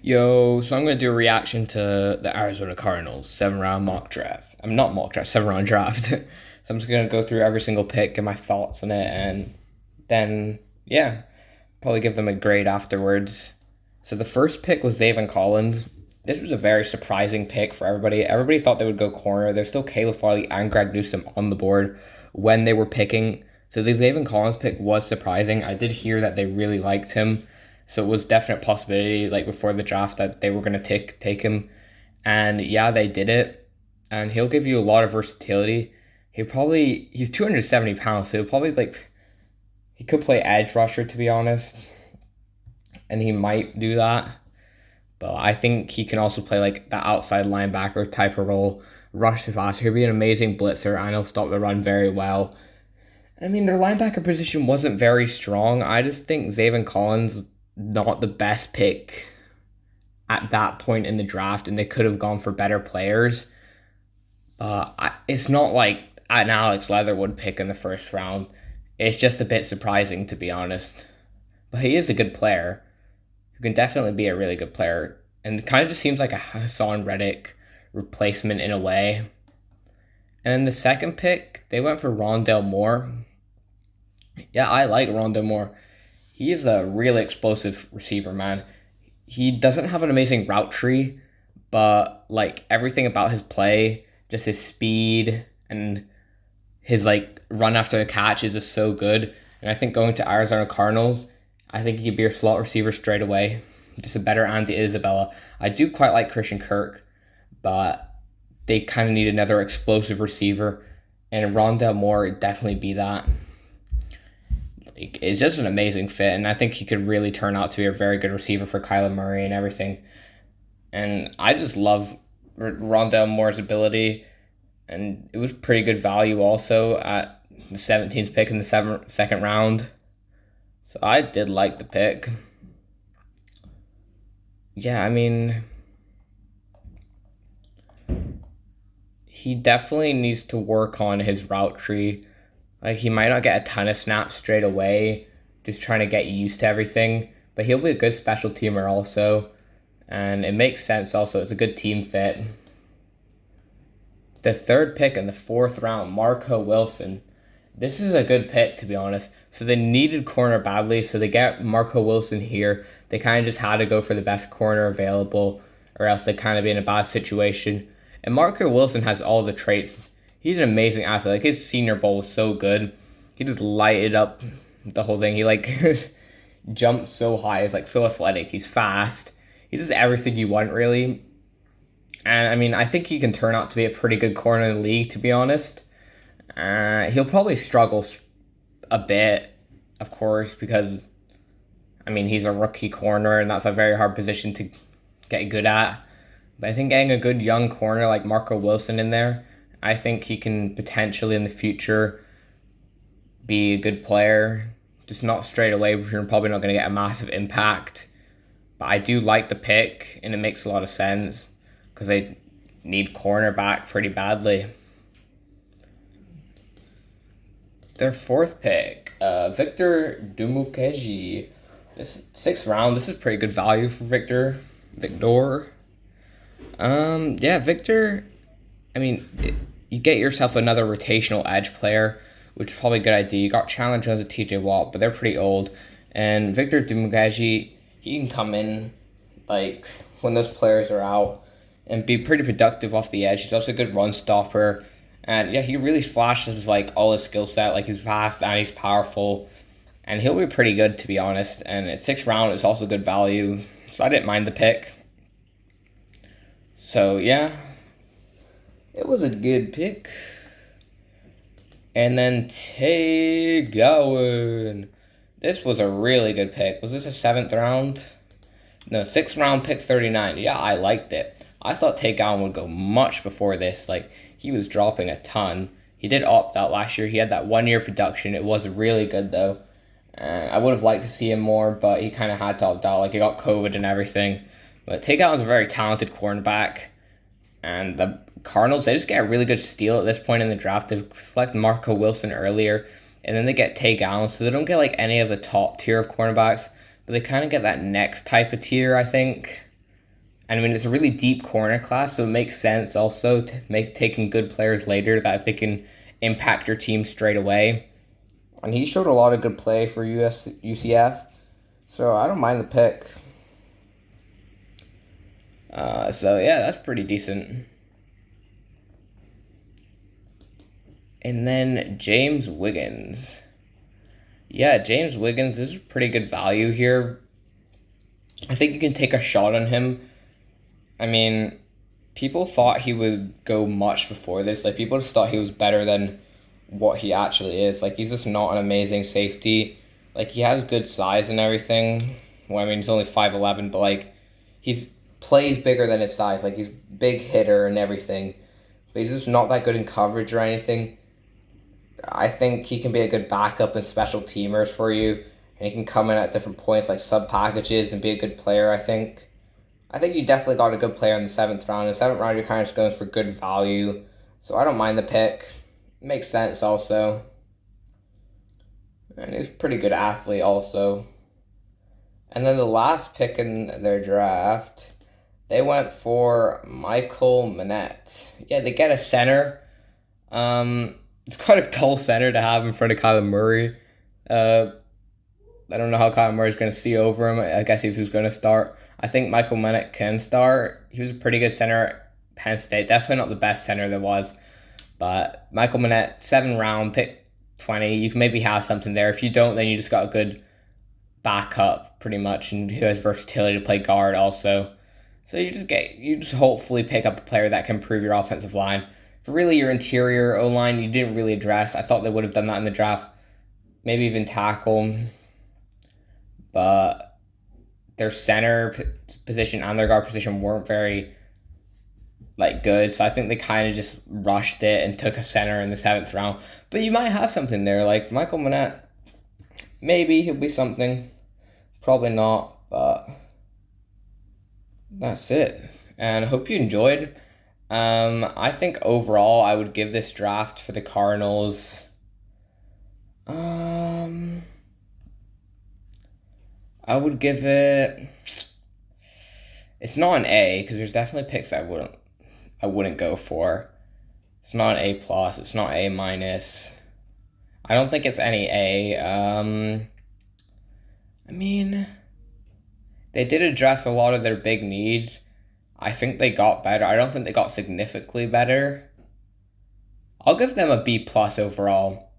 Yo, so I'm going to do a reaction to the Arizona Cardinals 7 round mock draft. I'm not mock draft, 7 round draft. So I'm just going to go through every single pick and my thoughts on it, and then, yeah, probably give them a grade afterwards. So the first pick was Zayvon Collins. This was a very surprising pick for everybody. Everybody thought they would go corner. There's still Caleb Farley and Greg Newsome on the board when they were picking. So the Zayvon Collins pick was surprising. I did hear that they really liked him. So it was definite possibility, like before the draft, that they were going to take him. And yeah, they did it. And he'll give you a lot of versatility. He's 270 pounds, so he could play edge rusher, to be honest. And he might do that. But I think he can also play like the outside linebacker type of role, rush the passer. He'll be an amazing blitzer, and he'll stop the run very well. I mean, their linebacker position wasn't very strong. I just think Zayvon Collins not the best pick at that point in the draft, and they could have gone for better players. It's not like an Alex Leatherwood pick in the first round. It's just a bit surprising, to be honest. But he is a good player who can definitely be a really good player, and kind of just seems like a Hassan Reddick replacement in a way. And then the second pick, they went for Ronald Moore. Yeah, I like Ronald Moore. He is a really explosive receiver, man. He doesn't have an amazing route tree, but like everything about his play, just his speed and his like run after the catch is just so good. And I think going to Arizona Cardinals, I think he could be a slot receiver straight away. Just a better Andy Isabella. I do quite like Christian Kirk, but they kind of need another explosive receiver, and Rondell Moore would definitely be that. It's just an amazing fit, and I think he could really turn out to be a very good receiver for Kyler Murray and everything. And I just love Rondell Moore's ability, and it was pretty good value also at the 17th pick in the second round. So I did like the pick. Yeah, I mean, he definitely needs to work on his route tree. Like, he might not get a ton of snaps straight away, just trying to get used to everything, but he'll be a good special teamer also, and it makes sense also. It's a good team fit. The third pick in the fourth round, Marco Wilson. This is a good pick, to be honest. So they needed corner badly, so they get Marco Wilson here. They kind of just had to go for the best corner available, or else they'd kind of be in a bad situation. And Marco Wilson has all the traits. He's an amazing athlete. Like, his Senior Bowl was so good. He just lighted up the whole thing. He like jumps so high. He's like so athletic. He's fast. He does everything you want, really. And I mean, I think he can turn out to be a pretty good corner in the league, to be honest. He'll probably struggle a bit, of course, because I mean, he's a rookie corner, and that's a very hard position to get good at. But I think getting a good young corner like Marco Wilson in there, I think he can potentially in the future be a good player. Just not straight away, you're probably not going to get a massive impact. But I do like the pick, and it makes a lot of sense because they need cornerback pretty badly. Their fourth pick, Victor Dumukeji. This sixth round, this is pretty good value for Victor. Yeah, Victor. I mean, you get yourself another rotational edge player, which is probably a good idea. You got Chandler Jones and TJ Watt, but they're pretty old. And Victor Dumukeji, he can come in like when those players are out and be pretty productive off the edge. He's also a good run stopper. And yeah, he really flashes like all his skill set. Like, he's fast and he's powerful. And he'll be pretty good, to be honest. And at sixth round, it's also good value. So I didn't mind the pick. So yeah, it was a good pick. And then Tay Gowan. This was a really good pick. Was this a 7th round? No, 6th round pick 39. Yeah, I liked it. I thought Tay Gowan would go much before this. Like, he was dropping a ton. He did opt out last year. He had that 1 year production. It was really good, though. I would have liked to see him more, but he kind of had to opt out. Like, he got COVID and everything. But Tay Gowan's a very talented cornerback. And the Cardinals, they just get a really good steal at this point in the draft. They select Marco Wilson earlier, and then they get Tay Gowan, so they don't get like any of the top tier of cornerbacks, but they kind of get that next type of tier, I think. And I mean, it's a really deep corner class, so it makes sense also to make taking good players later that they can impact your team straight away. And he showed a lot of good play for UCF, so I don't mind the pick. So yeah, that's pretty decent. And then James Wiggins. Yeah, James Wiggins is pretty good value here. I think you can take a shot on him. I mean, people thought he would go much before this. Like, people just thought he was better than what he actually is. Like, he's just not an amazing safety. Like, he has good size and everything. Well, I mean, he's only 5'11", but, like, he's plays bigger than his size. Like, he's big hitter and everything. But he's just not that good in coverage or anything. I think he can be a good backup and special teamers for you. And he can come in at different points, like sub packages, and be a good player, I think. I think you definitely got a good player in the 7th round. In the 7th round, you're kind of just going for good value. So I don't mind the pick. Makes sense also. And he's a pretty good athlete also. And then the last pick in their draft, they went for Michael Minette. Yeah, they get a center. It's quite a tall center to have in front of Kyler Murray. I don't know how Kyler Murray's going to see over him. I guess if he's going to start. I think Michael Minette can start. He was a pretty good center at Penn State. Definitely not the best center there was. But Michael Minette, 7th round, pick 20. You can maybe have something there. If you don't, then you just got a good backup, pretty much, and who has versatility to play guard also. So you just hopefully pick up a player that can improve your offensive line. For really your interior O-line, you didn't really address. I thought they would have done that in the draft. Maybe even tackle. But their center position and their guard position weren't very good. So I think they kind of just rushed it and took a center in the 7th round. But you might have something there. Like Michael Minette, maybe he'll be something. Probably not, but that's it. And I hope you enjoyed. I think overall I would give this draft for the Cardinals. I would give it. It's not an A because there's definitely picks I wouldn't go for. It's not an A plus. It's not A minus. I don't think it's any A. I mean, they did address a lot of their big needs. I think they got better. I don't think they got significantly better. I'll give them a B plus overall.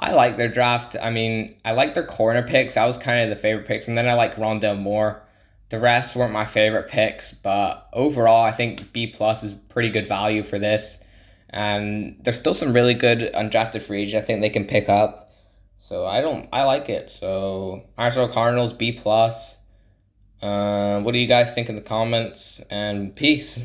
I like their draft. I mean, I like their corner picks. That was kind of the favorite picks. And then I like Ronald Moore. The rest weren't my favorite picks. But overall, I think B plus is pretty good value for this. And there's still some really good undrafted free agents I think they can pick up. So I like it. So Arizona Cardinals, B plus. What do you guys think in the comments? And peace.